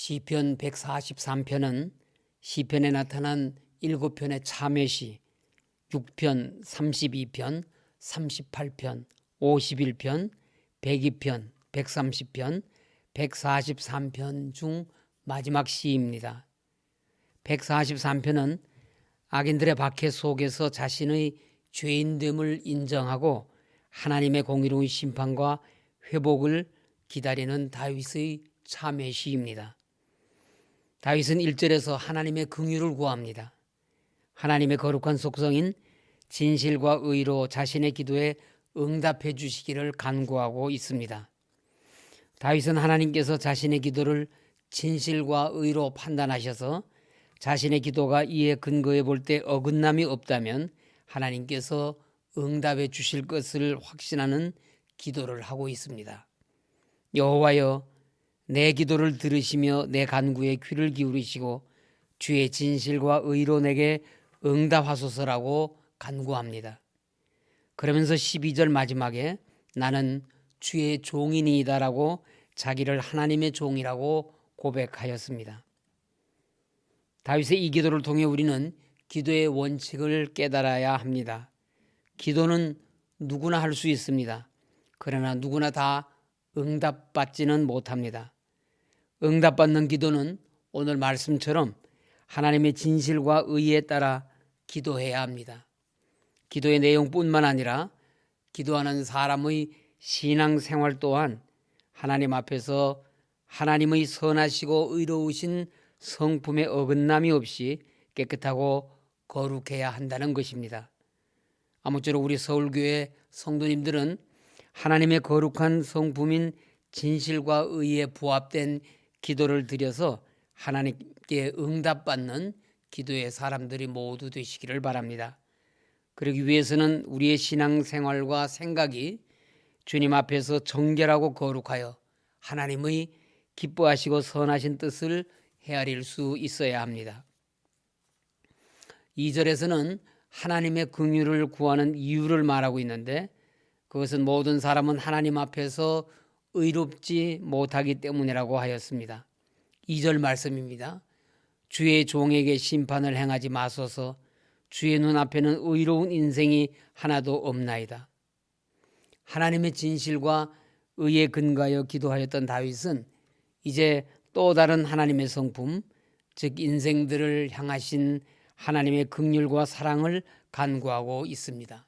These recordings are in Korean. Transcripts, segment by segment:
시편 143편은 시편에 나타난 7편의 참회시, 6편, 32편, 38편, 51편, 102편, 130편, 143편 중 마지막 시입니다. 143편은 악인들의 박해 속에서 자신의 죄인됨을 인정하고 하나님의 공의로운 심판과 회복을 기다리는 다윗의 참회시입니다. 다윗은 1절에서 하나님의 긍휼을 구합니다. 하나님의 거룩한 속성인 진실과 의로 자신의 기도에 응답해 주시기를 간구하고 있습니다. 다윗은 하나님께서 자신의 기도를 진실과 의로 판단하셔서 자신의 기도가 이에 근거해 볼 때 어긋남이 없다면 하나님께서 응답해 주실 것을 확신하는 기도를 하고 있습니다. 여호와여, 내 기도를 들으시며 내 간구에 귀를 기울이시고 주의 진실과 의로 내게 응답하소서라고 간구합니다. 그러면서 12절 마지막에 나는 주의 종이니이다라고 자기를 하나님의 종이라고 고백하였습니다. 다윗의 이 기도를 통해 우리는 기도의 원칙을 깨달아야 합니다. 기도는 누구나 할 수 있습니다. 그러나 누구나 다 응답받지는 못합니다. 응답받는 기도는 오늘 말씀처럼 하나님의 진실과 의에 따라 기도해야 합니다. 기도의 내용뿐만 아니라 기도하는 사람의 신앙생활 또한 하나님 앞에서 하나님의 선하시고 의로우신 성품의 어긋남이 없이 깨끗하고 거룩해야 한다는 것입니다. 아무쪼록 우리 서울교회 성도님들은 하나님의 거룩한 성품인 진실과 의에 부합된 기도를 드려서 하나님께 응답받는 기도의 사람들이 모두 되시기를 바랍니다. 그러기 위해서는 우리의 신앙생활과 생각이 주님 앞에서 정결하고 거룩하여 하나님의 기뻐하시고 선하신 뜻을 헤아릴 수 있어야 합니다. 2절에서는 하나님의 긍휼을 구하는 이유를 말하고 있는데 그것은 모든 사람은 하나님 앞에서 의롭지 못하기 때문이라고 하였습니다. 2절 말씀입니다. 주의 종에게 심판을 행하지 마소서. 주의 눈앞에는 의로운 인생이 하나도 없나이다. 하나님의 진실과 의에 근거하여 기도하였던 다윗은 이제 또 다른 하나님의 성품, 즉 인생들을 향하신 하나님의 긍휼과 사랑을 간구하고 있습니다.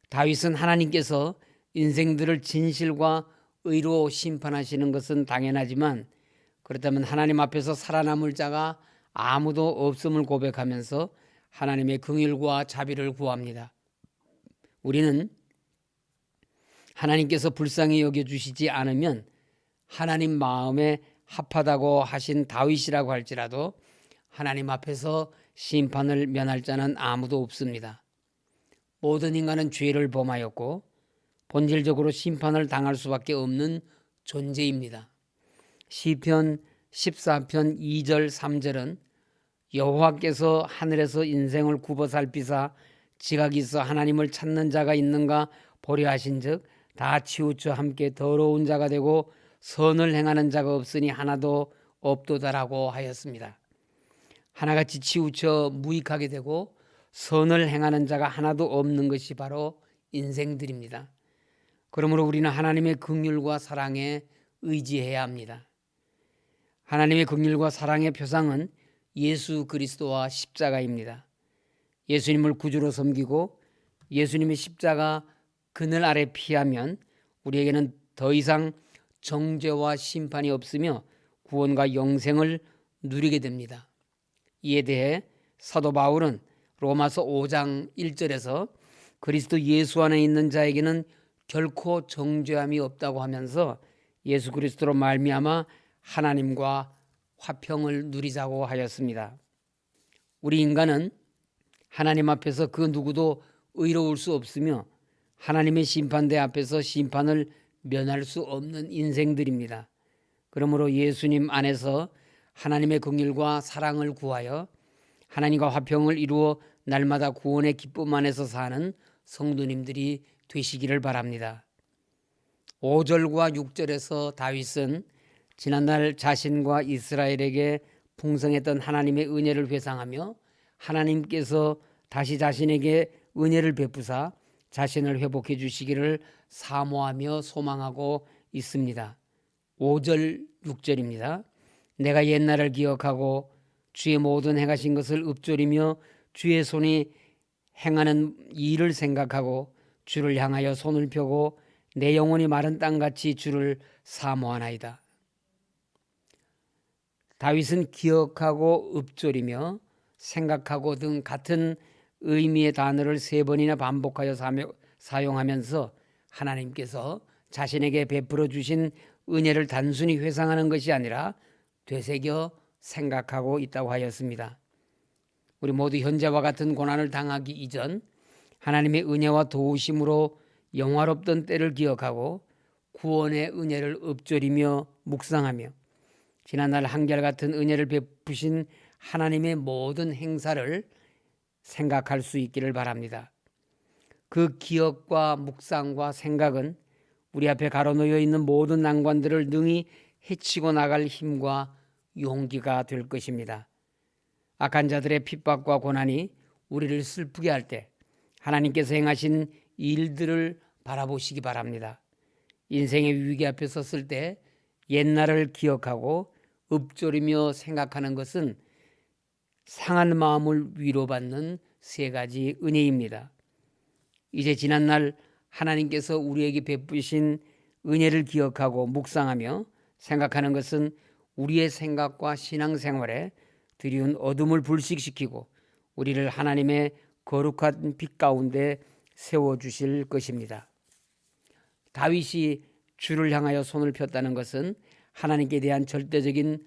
다윗은 하나님께서 인생들을 진실과 의로 심판하시는 것은 당연하지만 그렇다면 하나님 앞에서 살아남을 자가 아무도 없음을 고백하면서 하나님의 긍휼과 자비를 구합니다. 우리는 하나님께서 불쌍히 여겨주시지 않으면 하나님 마음에 합하다고 하신 다윗이라고 할지라도 하나님 앞에서 심판을 면할 자는 아무도 없습니다. 모든 인간은 죄를 범하였고 본질적으로 심판을 당할 수밖에 없는 존재입니다. 시편 14편 2절 3절은 여호와께서 하늘에서 인생을 굽어 살피사 지각이 있어 하나님을 찾는 자가 있는가 보려 하신즉 다 치우쳐 함께 더러운 자가 되고 선을 행하는 자가 없으니 하나도 없도다라고 하였습니다. 하나같이 치우쳐 무익하게 되고 선을 행하는 자가 하나도 없는 것이 바로 인생들입니다. 그러므로 우리는 하나님의 긍휼과 사랑에 의지해야 합니다. 하나님의 긍휼과 사랑의 표상은 예수 그리스도와 십자가입니다. 예수님을 구주로 섬기고 예수님의 십자가 그늘 아래 피하면 우리에게는 더 이상 정죄와 심판이 없으며 구원과 영생을 누리게 됩니다. 이에 대해 사도 바울은 로마서 5장 1절에서 그리스도 예수 안에 있는 자에게는 결코 정죄함이 없다고 하면서 예수 그리스도로 말미암아 하나님과 화평을 누리자고 하였습니다. 우리 인간은 하나님 앞에서 그 누구도 의로울 수 없으며 하나님의 심판대 앞에서 심판을 면할 수 없는 인생들입니다. 그러므로 예수님 안에서 하나님의 긍휼과 사랑을 구하여 하나님과 화평을 이루어 날마다 구원의 기쁨 안에서 사는 성도님들이 되시기를 바랍니다. 5절과 6절에서 다윗은 지난날 자신과 이스라엘에게 풍성했던 하나님의 은혜를 회상하며 하나님께서 다시 자신에게 은혜를 베푸사 자신을 회복해 주시기를 사모하며 소망하고 있습니다. 5절 6절입니다. 내가 옛날을 기억하고 주의 모든 행하신 것을 읊조리며 주의 손이 행하는 일을 생각하고 주를 향하여 손을 펴고 내 영혼이 마른 땅같이 주를 사모하나이다. 다윗은 기억하고 읊조리며 생각하고 등 같은 의미의 단어를 3번이나 반복하여 사용하면서 하나님께서 자신에게 베풀어 주신 은혜를 단순히 회상하는 것이 아니라 되새겨 생각하고 있다고 하였습니다. 우리 모두 현재와 같은 고난을 당하기 이전 하나님의 은혜와 도우심으로 영화롭던 때를 기억하고 구원의 은혜를 읊조리며 묵상하며 지난날 한결같은 은혜를 베푸신 하나님의 모든 행사를 생각할 수 있기를 바랍니다. 그 기억과 묵상과 생각은 우리 앞에 가로놓여 있는 모든 난관들을 능히 헤치고 나갈 힘과 용기가 될 것입니다. 악한 자들의 핍박과 고난이 우리를 슬프게 할 때 하나님께서 행하신 일들을 바라보시기 바랍니다. 인생의 위기 앞에 섰을 때 옛날을 기억하고 읊조리며 생각하는 것은 상한 마음을 위로받는 3가지 은혜입니다. 이제 지난날 하나님께서 우리에게 베푸신 은혜를 기억하고 묵상하며 생각하는 것은 우리의 생각과 신앙생활에 드리운 어둠을 불식시키고 우리를 하나님의 거룩한 빛 가운데 세워주실 것입니다. 다윗이 주를 향하여 손을 폈다는 것은 하나님께 대한 절대적인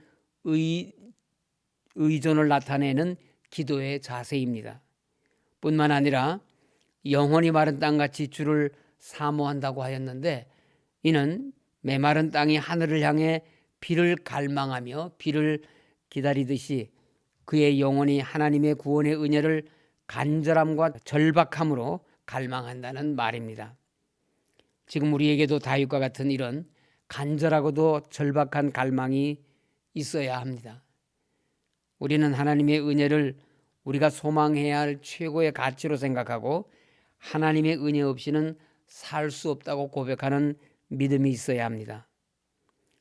의존을 나타내는 기도의 자세입니다. 뿐만 아니라 영혼이 마른 땅같이 주를 사모한다고 하였는데 이는 메마른 땅이 하늘을 향해 비를 갈망하며 비를 기다리듯이 그의 영혼이 하나님의 구원의 은혜를 간절함과 절박함으로 갈망한다는 말입니다. 지금 우리에게도 다윗과 같은 이런 간절하고도 절박한 갈망이 있어야 합니다. 우리는 하나님의 은혜를 우리가 소망해야 할 최고의 가치로 생각하고 하나님의 은혜 없이는 살 수 없다고 고백하는 믿음이 있어야 합니다.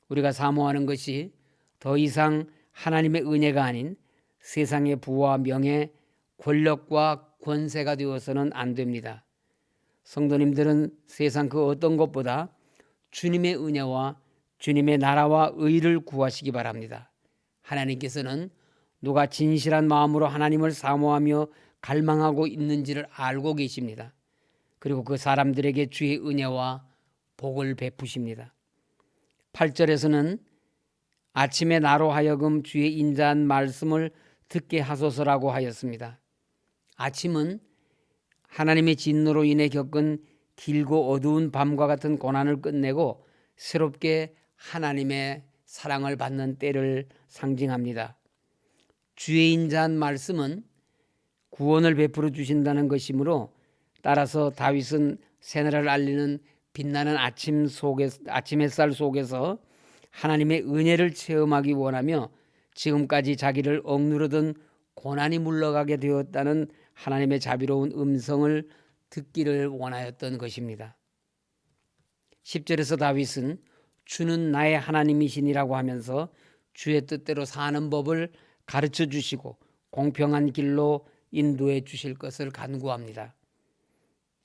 우리가 사모하는 것이 더 이상 하나님의 은혜가 아닌 세상의 부와 명예, 권력과 권세가 되어서는 안 됩니다. 성도님들은 세상 그 어떤 것보다 주님의 은혜와 주님의 나라와 의를 구하시기 바랍니다. 하나님께서는 누가 진실한 마음으로 하나님을 사모하며 갈망하고 있는지를 알고 계십니다. 그리고 그 사람들에게 주의 은혜와 복을 베푸십니다. 8절에서는 아침에 나로 하여금 주의 인자한 말씀을 듣게 하소서라고 하였습니다. 아침은 하나님의 진노로 인해 겪은 길고 어두운 밤과 같은 고난을 끝내고 새롭게 하나님의 사랑을 받는 때를 상징합니다. 주의 인자한 말씀은 구원을 베풀어 주신다는 것이므로 따라서 다윗은 새날을 알리는 빛나는 아침 햇살 속에서 하나님의 은혜를 체험하기 원하며 지금까지 자기를 억누르던 고난이 물러가게 되었다는 하나님의 자비로운 음성을 듣기를 원하였던 것입니다. 10절에서 다윗은 주는 나의 하나님이시니라고 하면서 주의 뜻대로 사는 법을 가르쳐 주시고 공평한 길로 인도해 주실 것을 간구합니다.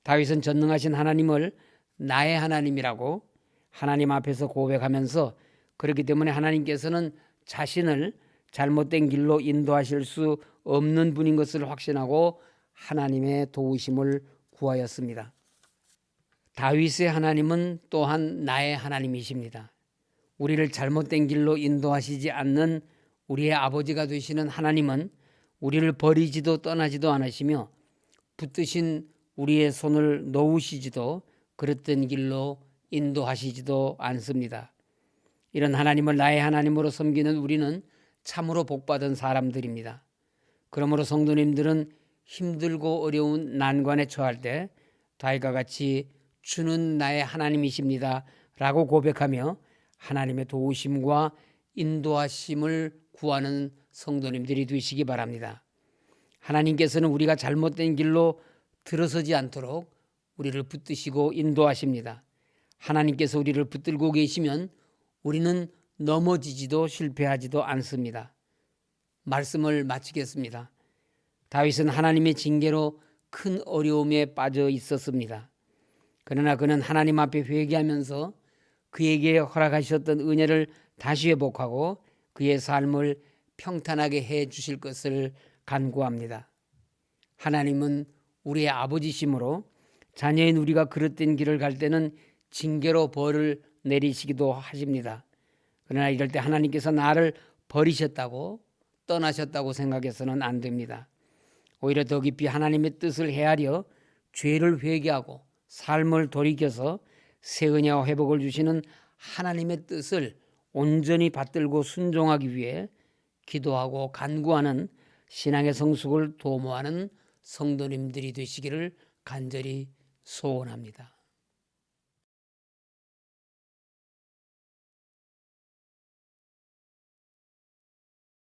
다윗은 전능하신 하나님을 나의 하나님이라고 하나님 앞에서 고백하면서 그렇기 때문에 하나님께서는 자신을 잘못된 길로 인도하실 수 없는 분인 것을 확신하고 하나님의 도우심을 구하였습니다. 다윗의 하나님은 또한 나의 하나님이십니다. 우리를 잘못된 길로 인도하시지 않는 우리의 아버지가 되시는 하나님은 우리를 버리지도 떠나지도 않으시며 붙드신 우리의 손을 놓으시지도 그릇된 길로 인도하시지도 않습니다. 이런 하나님을 나의 하나님으로 섬기는 우리는 참으로 복받은 사람들입니다. 그러므로 성도님들은 힘들고 어려운 난관에 처할 때 다윗과 같이 주는 나의 하나님이십니다 라고 고백하며 하나님의 도우심과 인도하심을 구하는 성도님들이 되시기 바랍니다. 하나님께서는 우리가 잘못된 길로 들어서지 않도록 우리를 붙드시고 인도하십니다. 하나님께서 우리를 붙들고 계시면 우리는 넘어지지도 실패하지도 않습니다. 말씀을 마치겠습니다. 다윗은 하나님의 징계로 큰 어려움에 빠져 있었습니다. 그러나 그는 하나님 앞에 회개하면서 그에게 허락하셨던 은혜를 다시 회복하고 그의 삶을 평탄하게 해 주실 것을 간구합니다. 하나님은 우리의 아버지시므로 자녀인 우리가 그릇된 길을 갈 때는 징계로 벌을 내리시기도 하십니다. 그러나 이럴 때 하나님께서 나를 버리셨다고 떠나셨다고 생각해서는 안 됩니다. 오히려 더 깊이 하나님의 뜻을 헤아려 죄를 회개하고 삶을 돌이켜서 새 은혜와 회복을 주시는 하나님의 뜻을 온전히 받들고 순종하기 위해 기도하고 간구하는 신앙의 성숙을 도모하는 성도님들이 되시기를 간절히 소원합니다.